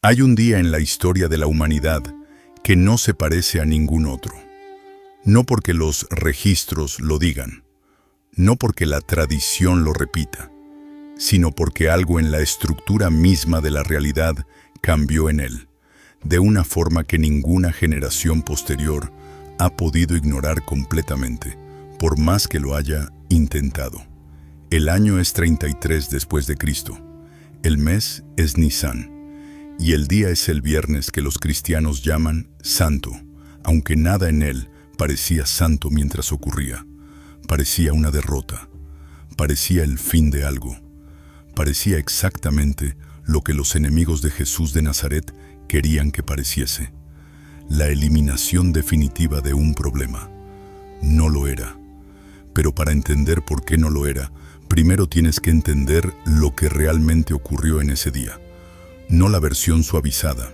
Hay un día en la historia de la humanidad que no se parece a ningún otro. No porque los registros lo digan, no porque la tradición lo repita, sino porque algo en la estructura misma de la realidad cambió en él, de una forma que ninguna generación posterior ha podido ignorar completamente, por más que lo haya intentado. El año es 33 después de Cristo. El mes es Nisan. Y el día es el viernes que los cristianos llaman Santo, aunque nada en él parecía santo mientras ocurría. Parecía una derrota, parecía el fin de algo, parecía exactamente lo que los enemigos de Jesús de Nazaret querían que pareciese: la eliminación definitiva de un problema. No lo era. Pero para entender por qué no lo era, primero tienes que entender lo que realmente ocurrió en ese día. No la versión suavizada,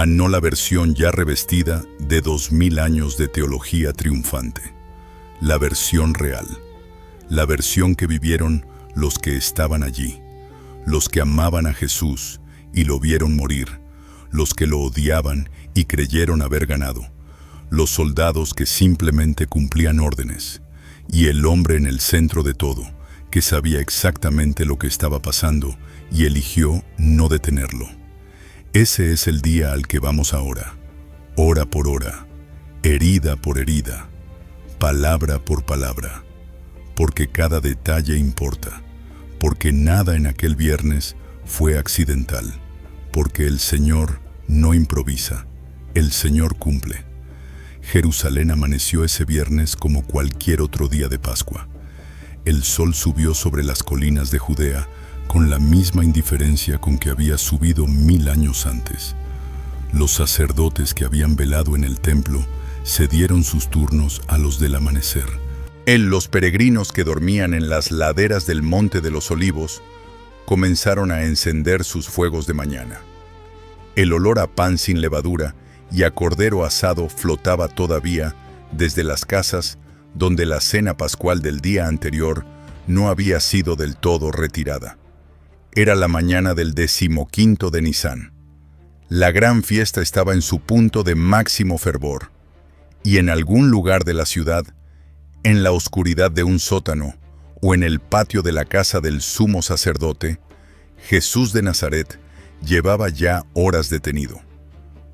no la versión ya revestida de 2000 años de teología triunfante. La versión real, la versión que vivieron los que estaban allí, los que amaban a Jesús y lo vieron morir, los que lo odiaban y creyeron haber ganado, los soldados que simplemente cumplían órdenes, y el hombre en el centro de todo, que sabía exactamente lo que estaba pasando y eligió no detenerlo. Ese es el día al que vamos ahora, hora por hora, herida por herida, palabra por palabra, porque cada detalle importa, porque nada en aquel viernes fue accidental, porque el Señor no improvisa, el Señor cumple. Jerusalén amaneció ese viernes como cualquier otro día de Pascua. El sol subió sobre las colinas de Judea con la misma indiferencia con que había subido 1000 años antes. Los sacerdotes que habían velado en el templo cedieron sus turnos a los del amanecer. Los peregrinos que dormían en las laderas del Monte de los Olivos comenzaron a encender sus fuegos de mañana. El olor a pan sin levadura y a cordero asado flotaba todavía desde las casas donde la cena pascual del día anterior no había sido del todo retirada. Era la mañana del 15º de Nisan. La gran fiesta estaba en su punto de máximo fervor, y en algún lugar de la ciudad, en la oscuridad de un sótano o en el patio de la casa del sumo sacerdote, Jesús de Nazaret llevaba ya horas detenido.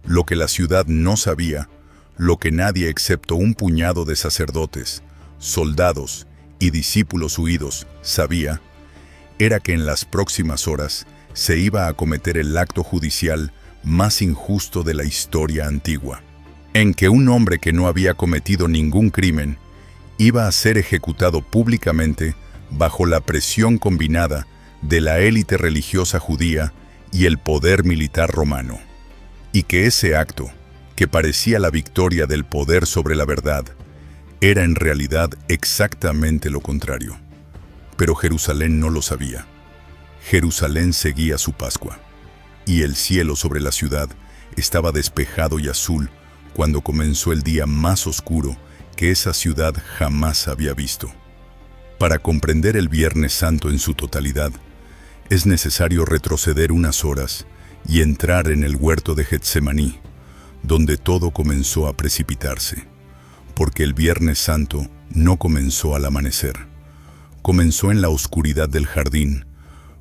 Lo que la ciudad no sabía, lo que nadie excepto un puñado de sacerdotes, soldados y discípulos huidos sabía, era que en las próximas horas se iba a cometer el acto judicial más injusto de la historia antigua, en que un hombre que no había cometido ningún crimen iba a ser ejecutado públicamente bajo la presión combinada de la élite religiosa judía y el poder militar romano, y que ese acto, que parecía la victoria del poder sobre la verdad, era en realidad exactamente lo contrario. Pero Jerusalén no lo sabía. Jerusalén seguía su Pascua, y el cielo sobre la ciudad estaba despejado y azul cuando comenzó el día más oscuro que esa ciudad jamás había visto. Para comprender el Viernes Santo en su totalidad, es necesario retroceder unas horas y entrar en el huerto de Getsemaní, donde todo comenzó a precipitarse, porque el Viernes Santo no comenzó al amanecer. Comenzó en la oscuridad del jardín,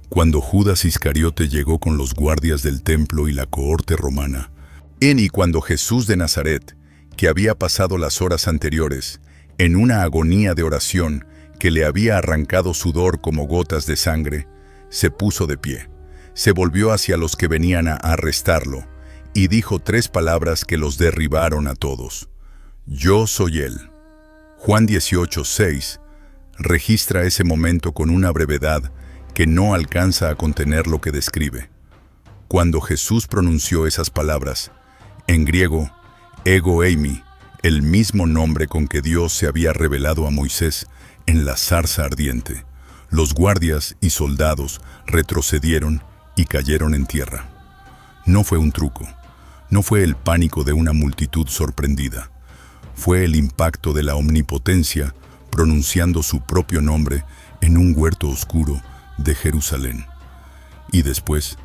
cuando Judas Iscariote llegó con los guardias del templo y la cohorte romana, y cuando Jesús de Nazaret, que había pasado las horas anteriores en una agonía de oración que le había arrancado sudor como gotas de sangre, se puso de pie, se volvió hacia los que venían a arrestarlo y dijo 3 palabras que los derribaron a todos: «Yo soy él». Juan 18:6 registra ese momento con una brevedad que no alcanza a contener lo que describe. Cuando Jesús pronunció esas palabras, en griego, ego eimi, el mismo nombre con que Dios se había revelado a Moisés en la zarza ardiente, los guardias y soldados retrocedieron y cayeron en tierra. No fue un truco, no fue el pánico de una multitud sorprendida, fue el impacto de la omnipotencia pronunciando su propio nombre en un huerto oscuro de Jerusalén. Y después,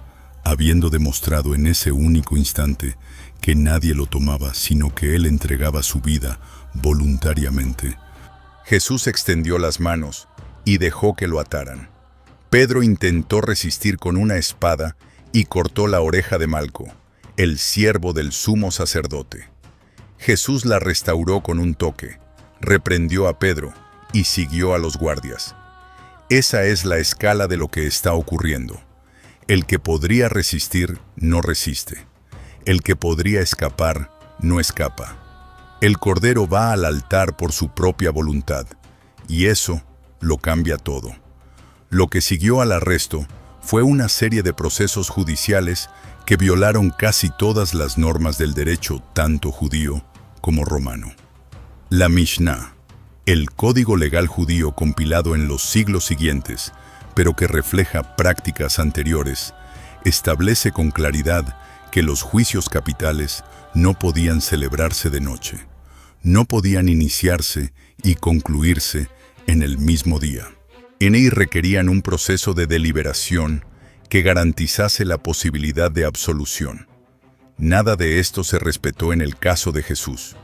habiendo demostrado en ese único instante que nadie lo tomaba, sino que él entregaba su vida voluntariamente. Jesús extendió las manos y dejó que lo ataran. Pedro intentó resistir con una espada y cortó la oreja de Malco, el siervo del sumo sacerdote. Jesús la restauró con un toque, reprendió a Pedro y siguió a los guardias. Esa es la escala de lo que está ocurriendo. El que podría resistir, no resiste. El que podría escapar, no escapa. El Cordero va al altar por su propia voluntad, y eso lo cambia todo. Lo que siguió al arresto fue una serie de procesos judiciales que violaron casi todas las normas del derecho, tanto judío como romano. La Mishnah, el código legal judío compilado en los siglos siguientes, pero que refleja prácticas anteriores, establece con claridad que los juicios capitales no podían celebrarse de noche, no podían iniciarse y concluirse en el mismo día. Y requerían un proceso de deliberación que garantizase la posibilidad de absolución. Nada de esto se respetó en el caso de Jesús.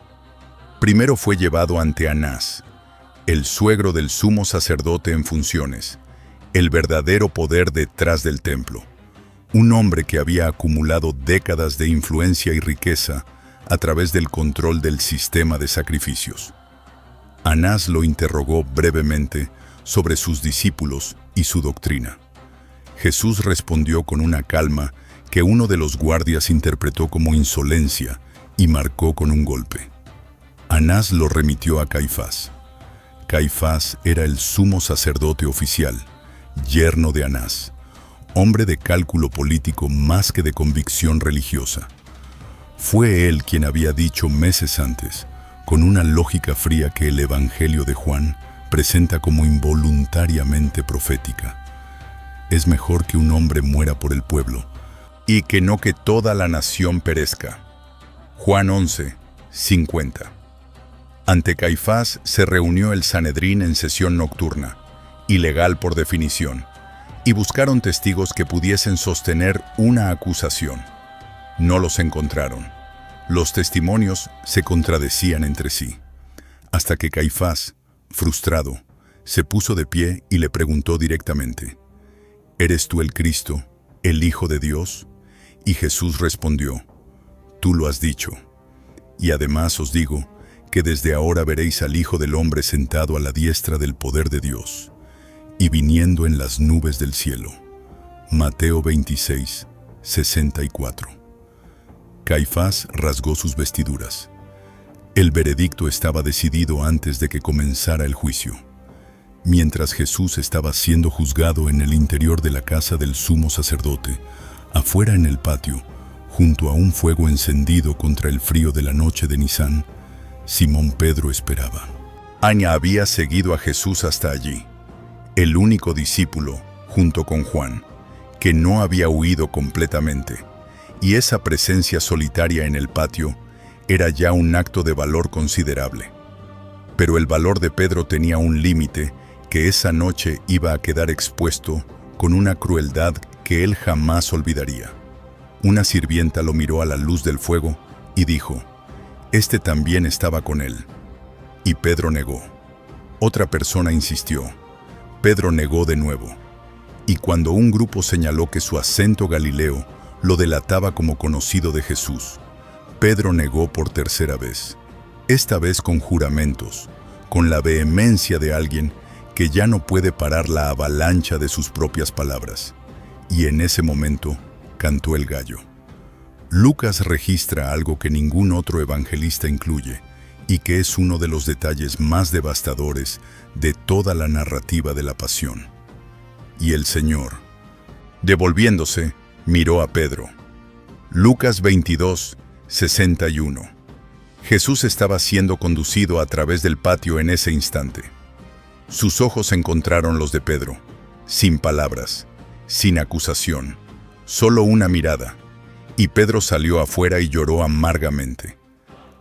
Primero fue llevado ante Anás, el suegro del sumo sacerdote en funciones, el verdadero poder detrás del templo, un hombre que había acumulado décadas de influencia y riqueza a través del control del sistema de sacrificios. Anás lo interrogó brevemente sobre sus discípulos y su doctrina. Jesús respondió con una calma que uno de los guardias interpretó como insolencia y marcó con un golpe. Anás lo remitió a Caifás. Caifás era el sumo sacerdote oficial, yerno de Anás, hombre de cálculo político más que de convicción religiosa. Fue él quien había dicho meses antes, con una lógica fría que el Evangelio de Juan presenta como involuntariamente profética. Es mejor que un hombre muera por el pueblo, y que no que toda la nación perezca. Juan 11:50. Ante Caifás se reunió el Sanedrín en sesión nocturna, ilegal por definición, y buscaron testigos que pudiesen sostener una acusación. No los encontraron. Los testimonios se contradecían entre sí, hasta que Caifás, frustrado, se puso de pie y le preguntó directamente: ¿Eres tú el Cristo, el Hijo de Dios? Y Jesús respondió: Tú lo has dicho. Y además os digo que desde ahora veréis al Hijo del Hombre sentado a la diestra del poder de Dios, y viniendo en las nubes del cielo. Mateo 26:64. Caifás rasgó sus vestiduras. El veredicto estaba decidido antes de que comenzara el juicio. Mientras Jesús estaba siendo juzgado en el interior de la casa del sumo sacerdote, afuera en el patio, junto a un fuego encendido contra el frío de la noche de Nisán, Simón Pedro esperaba. Aña había seguido a Jesús hasta allí, el único discípulo, junto con Juan, que no había huido completamente, y esa presencia solitaria en el patio era ya un acto de valor considerable. Pero el valor de Pedro tenía un límite que esa noche iba a quedar expuesto con una crueldad que él jamás olvidaría. Una sirvienta lo miró a la luz del fuego y dijo: «Este también estaba con él». Y Pedro negó. Otra persona insistió. Pedro negó de nuevo. Y cuando un grupo señaló que su acento galileo lo delataba como conocido de Jesús, Pedro negó por tercera vez, esta vez con juramentos, con la vehemencia de alguien que ya no puede parar la avalancha de sus propias palabras. Y en ese momento cantó el gallo. Lucas registra algo que ningún otro evangelista incluye, y que es uno de los detalles más devastadores de toda la narrativa de la pasión. Y el Señor, devolviéndose, miró a Pedro. Lucas 22:61. Jesús estaba siendo conducido a través del patio en ese instante. Sus ojos encontraron los de Pedro, sin palabras, sin acusación, solo una mirada, y Pedro salió afuera y lloró amargamente.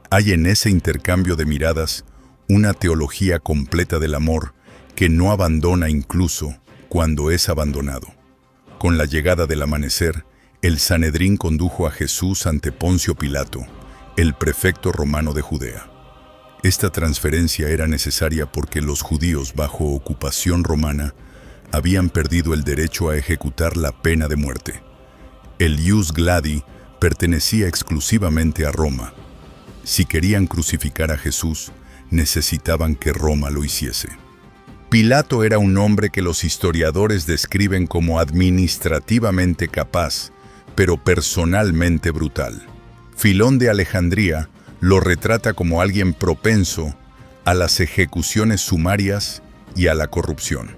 Hay en ese intercambio de miradas una teología completa del amor que no abandona incluso cuando es abandonado. Con la llegada del amanecer, El Sanedrín condujo a Jesús ante Poncio Pilato, el prefecto romano de Judea. Esta transferencia era necesaria porque los judíos bajo ocupación romana habían perdido el derecho a ejecutar la pena de muerte. El ius gladi pertenecía exclusivamente a Roma. Si querían crucificar a Jesús, necesitaban que Roma lo hiciese. Pilato era un hombre que los historiadores describen como administrativamente capaz, pero personalmente brutal. Filón de Alejandría lo retrata como alguien propenso a las ejecuciones sumarias y a la corrupción.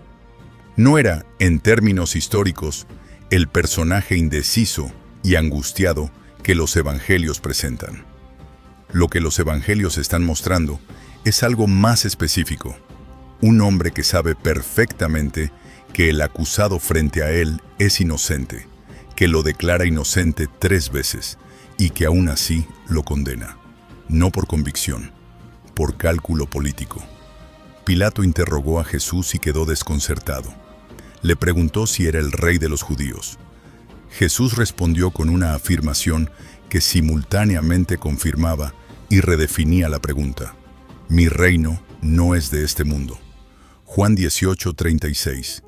No era, en términos históricos, el personaje indeciso y angustiado que los evangelios presentan. Lo que los evangelios están mostrando es algo más específico. Un hombre que sabe perfectamente que el acusado frente a él es inocente, que lo declara inocente 3 veces y que aún así lo condena. No por convicción, por cálculo político. Pilato interrogó a Jesús y quedó desconcertado. Le preguntó si era el rey de los judíos. Jesús respondió con una afirmación que simultáneamente confirmaba y redefinía la pregunta. Mi reino no es de este mundo. Juan 18:36.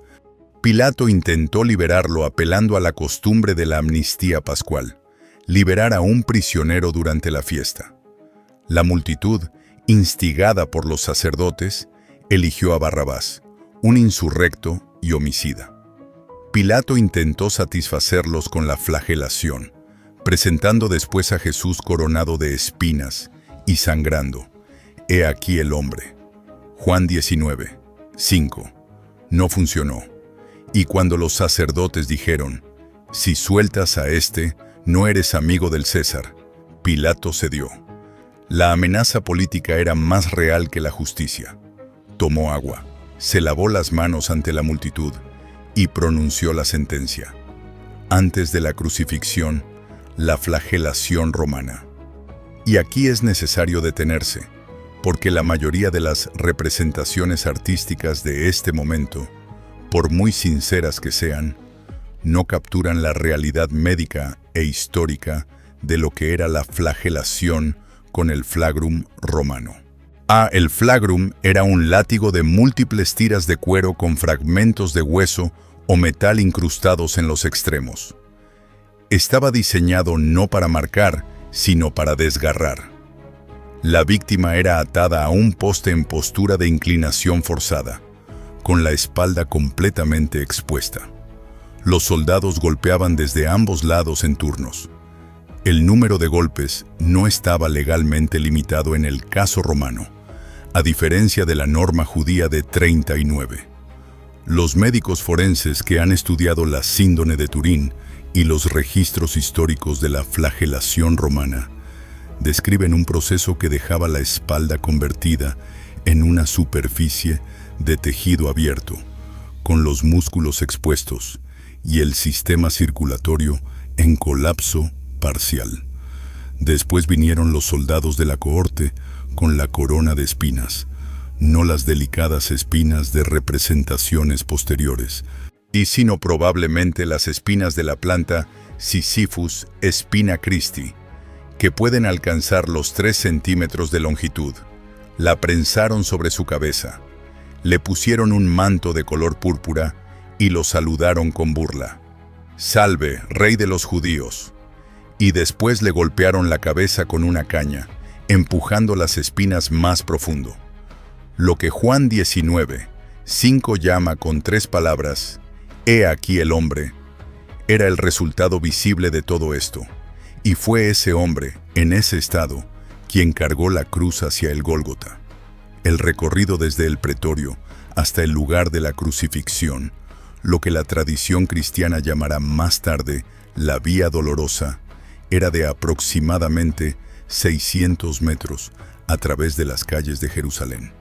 Pilato intentó liberarlo apelando a la costumbre de la amnistía pascual, liberar a un prisionero durante la fiesta. La multitud, instigada por los sacerdotes, eligió a Barrabás, un insurrecto y homicida. Pilato intentó satisfacerlos con la flagelación, presentando después a Jesús coronado de espinas y sangrando. He aquí el hombre. Juan 19:5. No funcionó. Y cuando los sacerdotes dijeron, si sueltas a este, no eres amigo del César, Pilato cedió. La amenaza política era más real que la justicia. Tomó agua, se lavó las manos ante la multitud y pronunció la sentencia. Antes de la crucifixión, la flagelación romana. Y aquí es necesario detenerse, porque la mayoría de las representaciones artísticas de este momento, por muy sinceras que sean, no capturan la realidad médica e histórica de lo que era la flagelación con el flagrum romano. El flagrum era un látigo de múltiples tiras de cuero con fragmentos de hueso o metal incrustados en los extremos. Estaba diseñado no para marcar, sino para desgarrar. La víctima era atada a un poste en postura de inclinación forzada, con la espalda completamente expuesta. Los soldados golpeaban desde ambos lados en turnos. El número de golpes no estaba legalmente limitado en el caso romano, a diferencia de la norma judía de 39. Los médicos forenses que han estudiado la síndrome de Turín y los registros históricos de la flagelación romana describen un proceso que dejaba la espalda convertida en una superficie de tejido abierto, con los músculos expuestos y el sistema circulatorio en colapso parcial. Después vinieron los soldados de la cohorte con la corona de espinas, no las delicadas espinas de representaciones posteriores, y sino probablemente las espinas de la planta Sisyphus spina Christi, que pueden alcanzar los 3 centímetros de longitud. La prensaron sobre su cabeza, le pusieron un manto de color púrpura y lo saludaron con burla. «Salve, rey de los judíos». Y después le golpearon la cabeza con una caña, empujando las espinas más profundo. Lo que Juan 19:5 llama con 3 palabras, «He aquí el hombre», era el resultado visible de todo esto. Y fue ese hombre, en ese estado, quien cargó la cruz hacia el Gólgota. El recorrido desde el pretorio hasta el lugar de la crucifixión, lo que la tradición cristiana llamará más tarde la Vía Dolorosa, era de aproximadamente 600 metros a través de las calles de Jerusalén.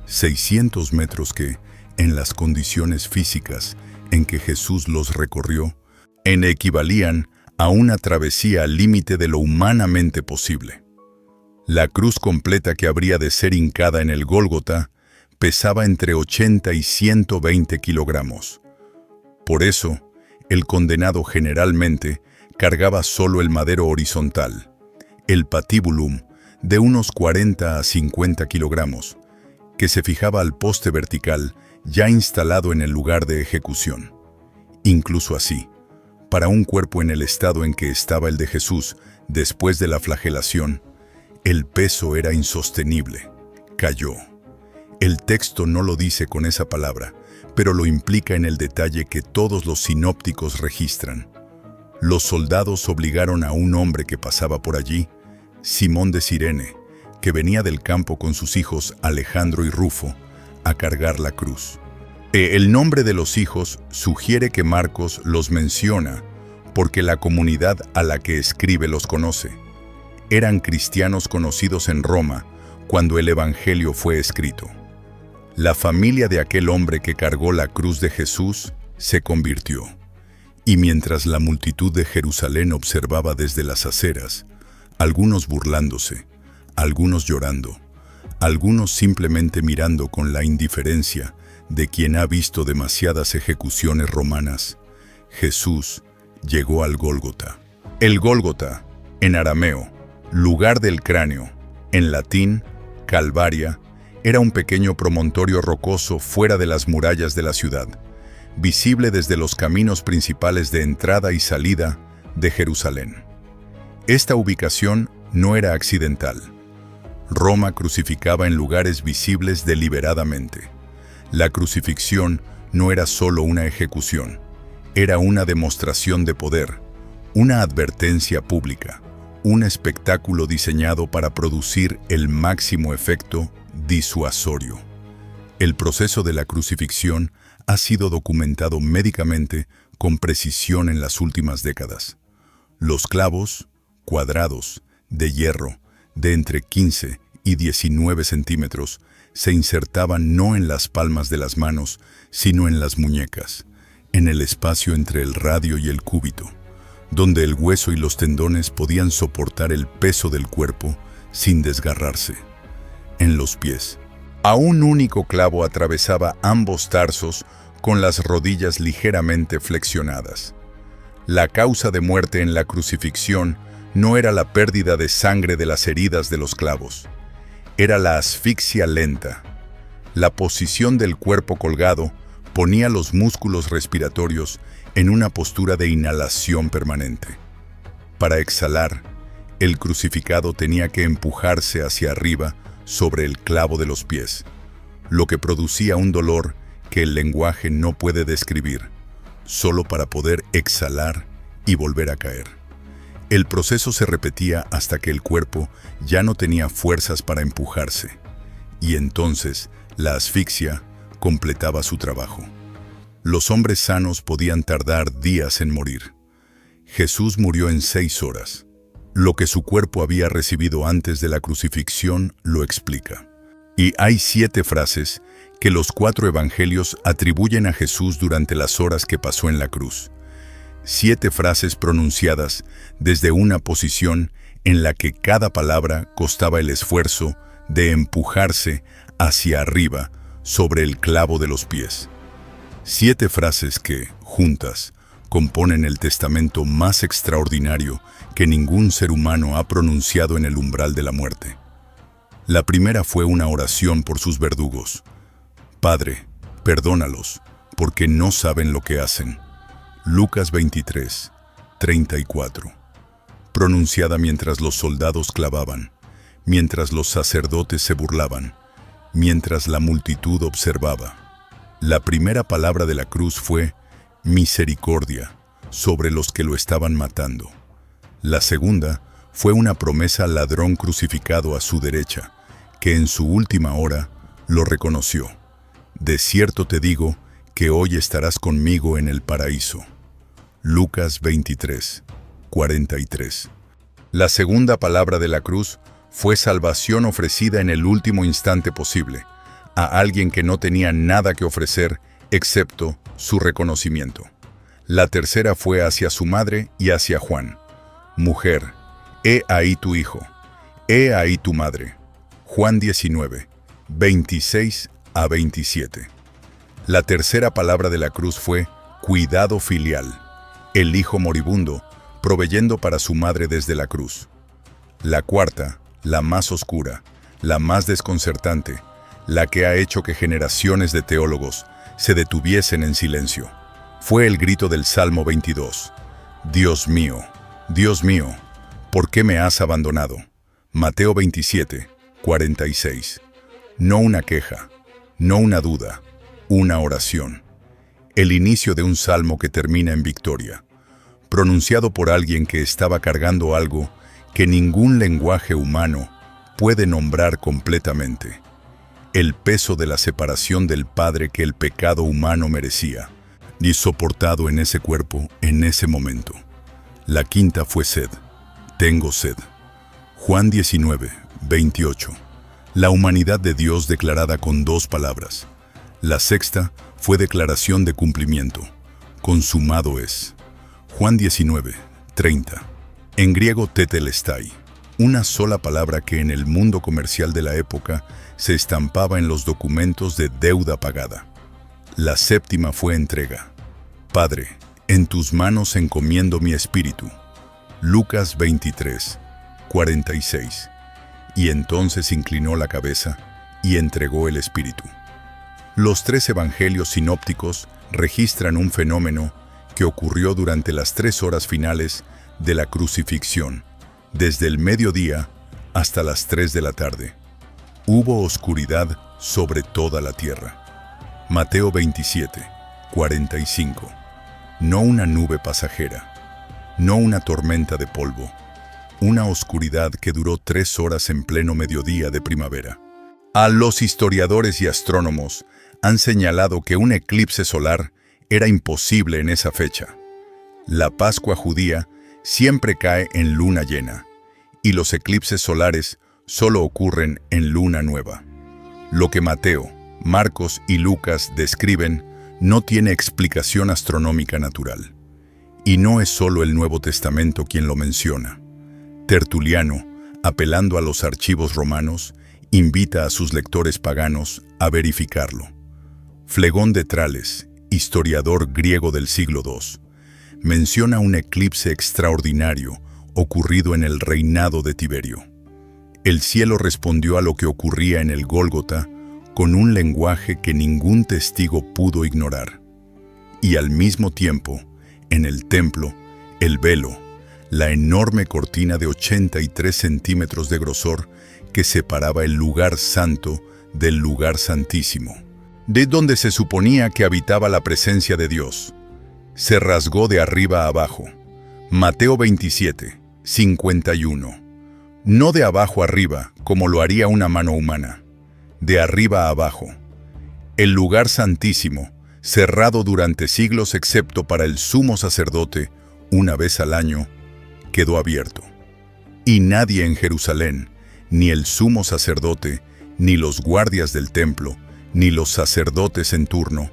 600 metros que, en las condiciones físicas en que Jesús los recorrió, equivalían a una travesía al límite de lo humanamente posible. La cruz completa que habría de ser hincada en el Gólgota pesaba entre 80 y 120 kilogramos. Por eso, el condenado generalmente cargaba solo el madero horizontal, el patibulum, de unos 40 a 50 kilogramos, que se fijaba al poste vertical ya instalado en el lugar de ejecución. Incluso así, para un cuerpo en el estado en que estaba el de Jesús después de la flagelación, el peso era insostenible. Cayó. El texto no lo dice con esa palabra, pero lo implica en el detalle que todos los sinópticos registran. Los soldados obligaron a un hombre que pasaba por allí, Simón de Cirene, que venía del campo con sus hijos Alejandro y Rufo, a cargar la cruz. El nombre de los hijos sugiere que Marcos los menciona porque la comunidad a la que escribe los conoce. Eran cristianos conocidos en Roma cuando el Evangelio fue escrito. La familia de aquel hombre que cargó la cruz de Jesús se convirtió. Y mientras la multitud de Jerusalén observaba desde las aceras, algunos burlándose, algunos llorando, algunos simplemente mirando con la indiferencia de quien ha visto demasiadas ejecuciones romanas, Jesús llegó al Gólgota. El Gólgota, en arameo, lugar del cráneo, en latín, Calvaria, era un pequeño promontorio rocoso fuera de las murallas de la ciudad, visible desde los caminos principales de entrada y salida de Jerusalén. Esta ubicación no era accidental. Roma crucificaba en lugares visibles deliberadamente. La crucifixión no era solo una ejecución, era una demostración de poder, una advertencia pública, un espectáculo diseñado para producir el máximo efecto disuasorio. El proceso de la crucifixión ha sido documentado médicamente con precisión en las últimas décadas. Los clavos, cuadrados, de hierro, de entre 15 y 19 centímetros, se insertaban no en las palmas de las manos, sino en las muñecas, en el espacio entre el radio y el cúbito, donde el hueso y los tendones podían soportar el peso del cuerpo sin desgarrarse. En los pies, a un único clavo atravesaba ambos tarsos con las rodillas ligeramente flexionadas. La causa de muerte en la crucifixión no era la pérdida de sangre de las heridas de los clavos, era la asfixia lenta. La posición del cuerpo colgado ponía los músculos respiratorios en una postura de inhalación permanente. Para exhalar, el crucificado tenía que empujarse hacia arriba sobre el clavo de los pies, lo que producía un dolor que el lenguaje no puede describir, solo para poder exhalar y volver a caer. El proceso se repetía hasta que el cuerpo ya no tenía fuerzas para empujarse, y entonces la asfixia completaba su trabajo. Los hombres sanos podían tardar días en morir. Jesús murió en 6 horas. Lo que su cuerpo había recibido antes de la crucifixión lo explica. Y hay 7 frases que los 4 evangelios atribuyen a Jesús durante las horas que pasó en la cruz. 7 frases pronunciadas desde una posición en la que cada palabra costaba el esfuerzo de empujarse hacia arriba sobre el clavo de los pies. 7 frases que, juntas, componen el testamento más extraordinario que ningún ser humano ha pronunciado en el umbral de la muerte. La primera fue una oración por sus verdugos. Padre, perdónalos, porque no saben lo que hacen. Lucas 23, 34. Pronunciada mientras los soldados clavaban, mientras los sacerdotes se burlaban, mientras la multitud observaba. La primera palabra de la cruz fue misericordia sobre los que lo estaban matando. La segunda fue una promesa al ladrón crucificado a su derecha, que en su última hora lo reconoció. De cierto te digo que hoy estarás conmigo en el paraíso. Lucas 23, 43. La segunda palabra de la cruz fue salvación ofrecida en el último instante posible, a alguien que no tenía nada que ofrecer excepto su reconocimiento. La tercera fue hacia su madre y hacia Juan. Mujer, he ahí tu hijo, he ahí tu madre. Juan 19, 26 a 27. La tercera palabra de la cruz fue cuidado filial. El hijo moribundo proveyendo para su madre desde la cruz. La cuarta, la más oscura, la más desconcertante, la que ha hecho que generaciones de teólogos se detuviesen en silencio, fue el grito del Salmo 22. Dios mío, ¿por qué me has abandonado? Mateo 27, 46. No una queja, no una duda, una oración. El inicio de un salmo que termina en victoria, pronunciado por alguien que estaba cargando algo que ningún lenguaje humano puede nombrar completamente. El peso de la separación del Padre que el pecado humano merecía, y soportado en ese cuerpo en ese momento. La quinta fue sed. Tengo sed. Juan 19, 28. La humanidad de Dios declarada con dos palabras. La sexta fue declaración de cumplimiento. Consumado es. Juan 19, 30. En griego tetelestai, una sola palabra que en el mundo comercial de la época se estampaba en los documentos de deuda pagada. La séptima fue entrega. Padre, en tus manos encomiendo mi espíritu. Lucas 23, 46. Y entonces inclinó la cabeza y entregó el espíritu. Los tres evangelios sinópticos registran un fenómeno que ocurrió durante las 3 horas finales de la crucifixión, desde el mediodía hasta las 3 de la tarde. Hubo oscuridad sobre toda la tierra. Mateo 27, 45. No una nube pasajera, no una tormenta de polvo, una oscuridad que duró 3 horas en pleno mediodía de primavera. A los historiadores y astrónomos han señalado que un eclipse solar era imposible en esa fecha. La Pascua judía siempre cae en luna llena, y los eclipses solares solo ocurren en luna nueva. Lo que Mateo, Marcos y Lucas describen no tiene explicación astronómica natural. Y no es solo el Nuevo Testamento quien lo menciona. Tertuliano, apelando a los archivos romanos, invita a sus lectores paganos a verificarlo. Flegón de Trales, historiador griego del siglo II, menciona un eclipse extraordinario ocurrido en el reinado de Tiberio. El cielo respondió a lo que ocurría en el Gólgota con un lenguaje que ningún testigo pudo ignorar. Y al mismo tiempo, en el templo, el velo, la enorme cortina de 83 centímetros de grosor que separaba el lugar santo del lugar santísimo, de donde se suponía que habitaba la presencia de Dios, se rasgó de arriba a abajo. Mateo 27, 51. No de abajo arriba, como lo haría una mano humana, de arriba a abajo. El lugar santísimo, cerrado durante siglos excepto para el sumo sacerdote, una vez al año, quedó abierto. Y nadie en Jerusalén, ni el sumo sacerdote, ni los guardias del templo, ni los sacerdotes en turno,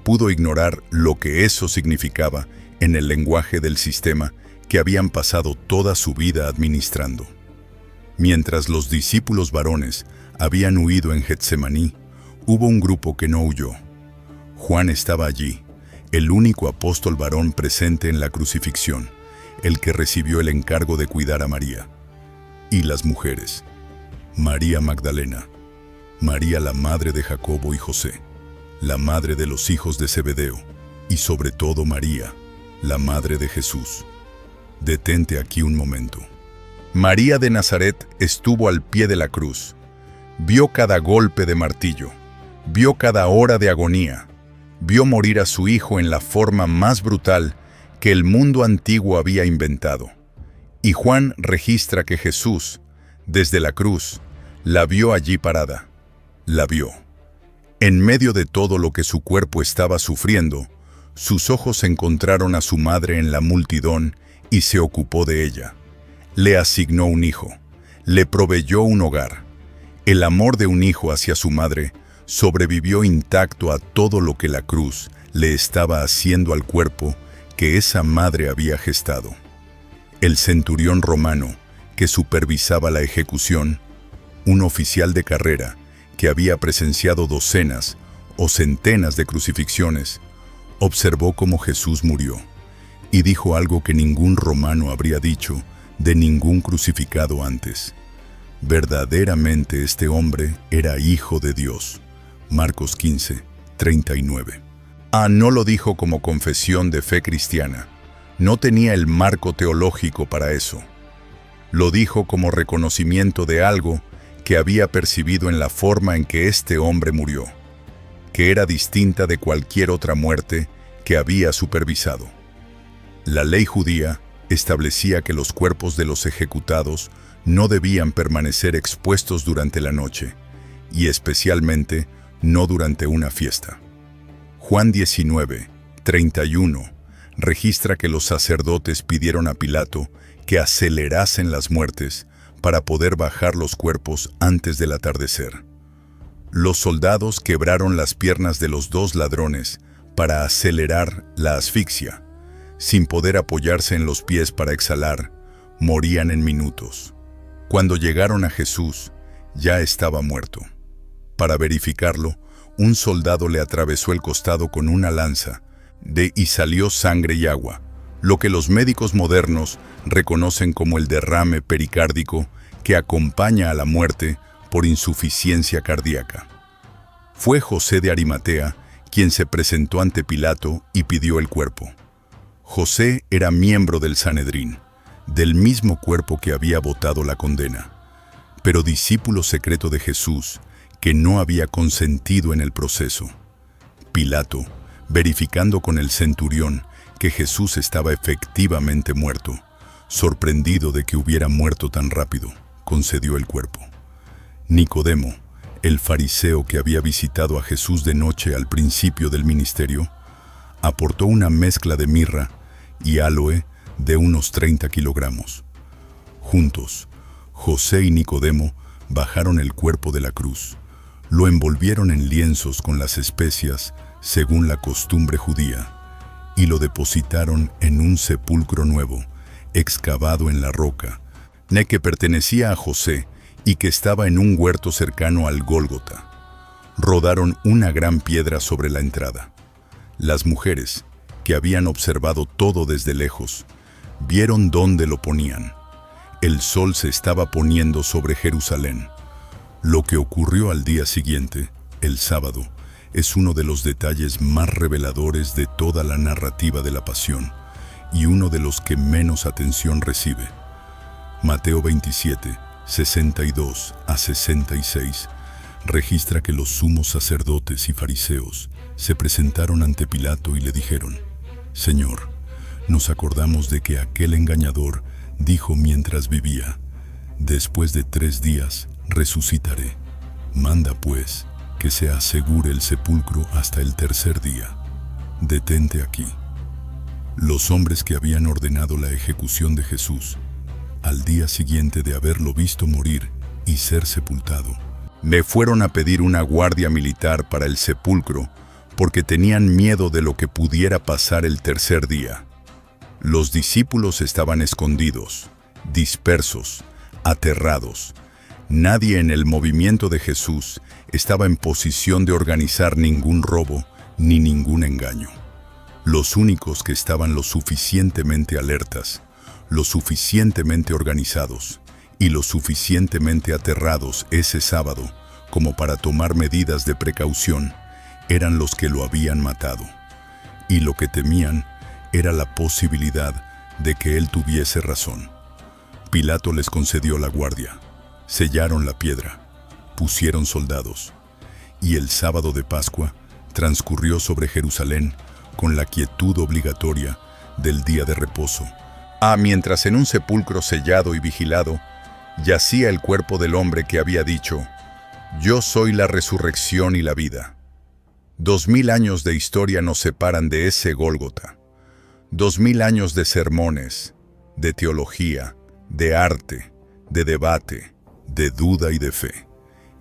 pudo ignorar lo que eso significaba en el lenguaje del sistema que habían pasado toda su vida administrando. Mientras los discípulos varones habían huido en Getsemaní, hubo un grupo que no huyó. Juan estaba allí, el único apóstol varón presente en la crucifixión, el que recibió el encargo de cuidar a María. Y las mujeres: María Magdalena, María la madre de Jacobo y José, la madre de los hijos de Zebedeo, y sobre todo María, la madre de Jesús. Detente aquí un momento. María de Nazaret estuvo al pie de la cruz. Vio cada golpe de martillo, vio cada hora de agonía, vio morir a su hijo en la forma más brutal que el mundo antiguo había inventado. Y Juan registra que Jesús, desde la cruz, la vio allí parada. La vio. En medio de todo lo que su cuerpo estaba sufriendo, sus ojos encontraron a su madre en la multitud y se ocupó de ella. Le asignó un hijo, le proveyó un hogar. El amor de un hijo hacia su madre sobrevivió intacto a todo lo que la cruz le estaba haciendo al cuerpo que esa madre había gestado. El centurión romano, que supervisaba la ejecución, un oficial de carrera que había presenciado docenas o centenas de crucifixiones, observó cómo Jesús murió, y dijo algo que ningún romano habría dicho de ningún crucificado antes. Verdaderamente este hombre era hijo de Dios. Marcos 15, 39. No lo dijo como confesión de fe cristiana. No tenía el marco teológico para eso. Lo dijo como reconocimiento de algo que había percibido en la forma en que este hombre murió, que era distinta de cualquier otra muerte que había supervisado. La ley judía establecía que los cuerpos de los ejecutados no debían permanecer expuestos durante la noche, y especialmente no durante una fiesta. Juan 19, 31 registra que los sacerdotes pidieron a Pilato que acelerasen las muertes para poder bajar los cuerpos antes del atardecer. Los soldados quebraron las piernas de los dos ladrones para acelerar la asfixia. Sin poder apoyarse en los pies para exhalar, morían en minutos. Cuando llegaron a Jesús, ya estaba muerto. Para verificarlo, un soldado le atravesó el costado con una lanza y salió sangre y agua, lo que los médicos modernos reconocen como el derrame pericárdico que acompaña a la muerte por insuficiencia cardíaca. Fue José de Arimatea quien se presentó ante Pilato y pidió el cuerpo. José era miembro del Sanedrín, del mismo cuerpo que había votado la condena, pero discípulo secreto de Jesús que no había consentido en el proceso. Pilato, verificando con el centurión que Jesús estaba efectivamente muerto, sorprendido de que hubiera muerto tan rápido, concedió el cuerpo. Nicodemo, el fariseo que había visitado a Jesús de noche al principio del ministerio, aportó una mezcla de mirra y áloe de unos 30 kilogramos. Juntos, José y Nicodemo bajaron el cuerpo de la cruz, lo envolvieron en lienzos con las especias según la costumbre judía y lo depositaron en un sepulcro nuevo, excavado en la roca, que pertenecía a José y que estaba en un huerto cercano al Gólgota. Rodaron una gran piedra sobre la entrada. Las mujeres, que habían observado todo desde lejos, vieron dónde lo ponían. El sol se estaba poniendo sobre Jerusalén. Lo que ocurrió al día siguiente, el sábado, es uno de los detalles más reveladores de toda la narrativa de la pasión y uno de los que menos atención recibe. Mateo 27, 62 a 66 registra que los sumos sacerdotes y fariseos se presentaron ante Pilato y le dijeron: «Señor, nos acordamos de que aquel engañador dijo mientras vivía: después de 3 días resucitaré. Manda pues que se asegure el sepulcro hasta el tercer día. Detente aquí». Los hombres que habían ordenado la ejecución de Jesús, al día siguiente de haberlo visto morir y ser sepultado, me fueron a pedir una guardia militar para el sepulcro porque tenían miedo de lo que pudiera pasar el tercer día. Los discípulos estaban escondidos, dispersos, aterrados. Nadie en el movimiento de Jesús estaba en posición de organizar ningún robo ni ningún engaño. Los únicos que estaban lo suficientemente alertas, lo suficientemente organizados y lo suficientemente aterrados ese sábado como para tomar medidas de precaución eran los que lo habían matado. Y lo que temían era la posibilidad de que él tuviese razón. Pilato les concedió la guardia, sellaron la piedra, pusieron soldados, y el sábado de Pascua transcurrió sobre Jerusalén con la quietud obligatoria del día de reposo. Mientras en un sepulcro sellado y vigilado yacía el cuerpo del hombre que había dicho: «Yo soy la resurrección y la vida». 2000 años de historia nos separan de ese Gólgota. 2000 años de sermones, de teología, de arte, de debate, de duda y de fe.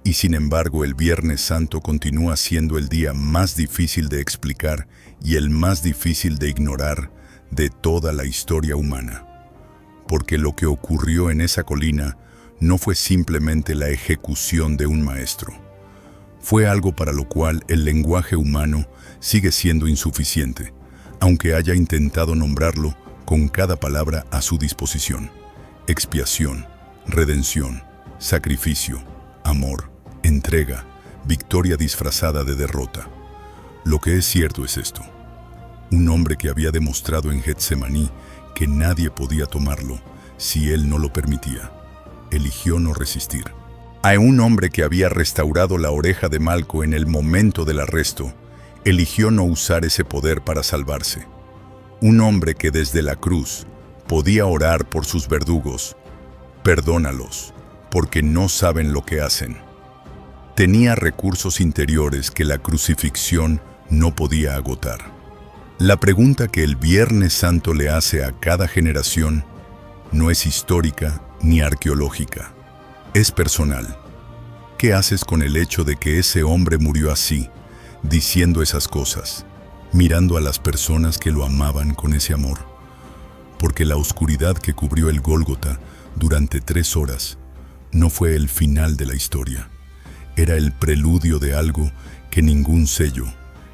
Y sin embargo, el Viernes Santo continúa siendo el día más difícil de explicar y el más difícil de ignorar de toda la historia humana. Porque lo que ocurrió en esa colina no fue simplemente la ejecución de un maestro. Fue algo para lo cual el lenguaje humano sigue siendo insuficiente, aunque haya intentado nombrarlo con cada palabra a su disposición. Expiación, redención, sacrificio, amor, entrega, victoria disfrazada de derrota. Lo que es cierto es esto: un hombre que había demostrado en Getsemaní que nadie podía tomarlo si él no lo permitía, eligió no resistir. A un hombre que había restaurado la oreja de Malco en el momento del arresto, eligió no usar ese poder para salvarse. Un hombre que desde la cruz podía orar por sus verdugos: perdónalos, porque no saben lo que hacen. Tenía recursos interiores que la crucifixión no podía agotar. La pregunta que el Viernes Santo le hace a cada generación no es histórica ni arqueológica, es personal. ¿Qué haces con el hecho de que ese hombre murió así, diciendo esas cosas, mirando a las personas que lo amaban con ese amor? Porque la oscuridad que cubrió el Gólgota durante 3 horas no fue el final de la historia, era el preludio de algo que ningún sello,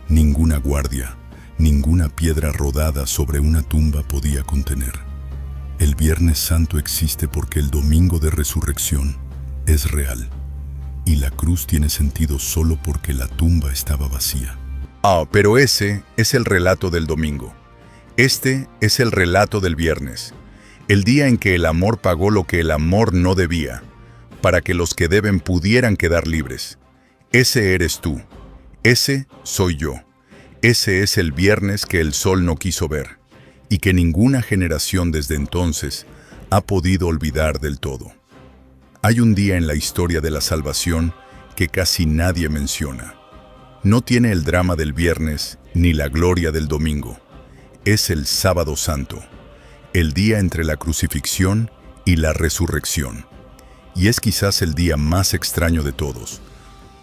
ninguna guardia, ninguna piedra rodada sobre una tumba podía contener. El Viernes Santo existe porque el domingo de resurrección es real, y la cruz tiene sentido solo porque la tumba estaba vacía. Pero ese es el relato del domingo. Este es el relato del viernes, el día en que el amor pagó lo que el amor no debía, para que los que deben pudieran quedar libres. Ese eres tú, ese soy yo. Ese es el viernes que el sol no quiso ver, y que ninguna generación desde entonces ha podido olvidar del todo. Hay un día en la historia de la salvación que casi nadie menciona. No tiene el drama del viernes ni la gloria del domingo. Es el Sábado Santo, el día entre la crucifixión y la resurrección. Y es quizás el día más extraño de todos,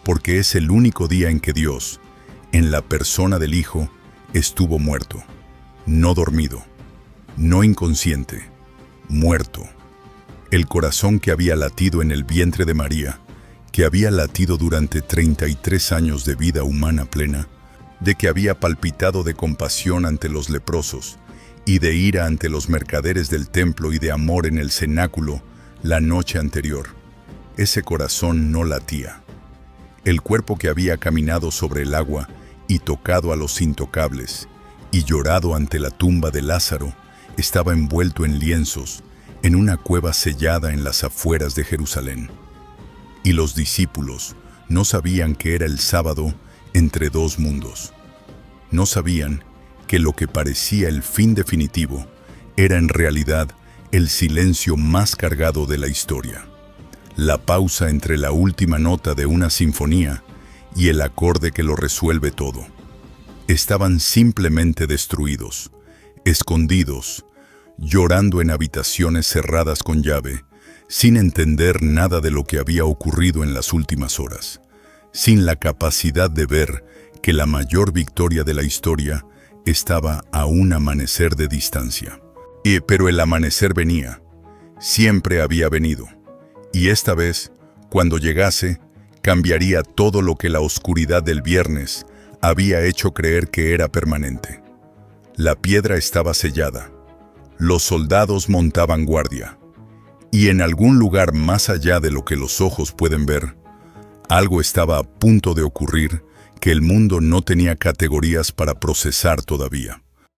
porque es el único día en que Dios, en la persona del Hijo, estuvo muerto, no dormido, no inconsciente, muerto. El corazón que había latido en el vientre de María, que había latido durante 33 años de vida humana plena, de que había palpitado de compasión ante los leprosos y de ira ante los mercaderes del templo y de amor en el cenáculo la noche anterior. Ese corazón no latía. El cuerpo que había caminado sobre el agua y tocado a los intocables y llorado ante la tumba de Lázaro estaba envuelto en lienzos en una cueva sellada en las afueras de Jerusalén. Y los discípulos no sabían que era el sábado entre 2 mundos. No sabían que lo que parecía el fin definitivo era en realidad el silencio más cargado de la historia. La pausa entre la última nota de una sinfonía y el acorde que lo resuelve todo. Estaban simplemente destruidos, escondidos, llorando en habitaciones cerradas con llave, sin entender nada de lo que había ocurrido en las últimas horas, sin la capacidad de ver que la mayor victoria de la historia estaba a un amanecer de distancia. Pero el amanecer venía, siempre había venido, y esta vez, cuando llegase, cambiaría todo lo que la oscuridad del viernes había hecho creer que era permanente. La piedra estaba sellada, los soldados montaban guardia, y en algún lugar más allá de lo que los ojos pueden ver, algo estaba a punto de ocurrir que el mundo no tenía categorías para procesar todavía.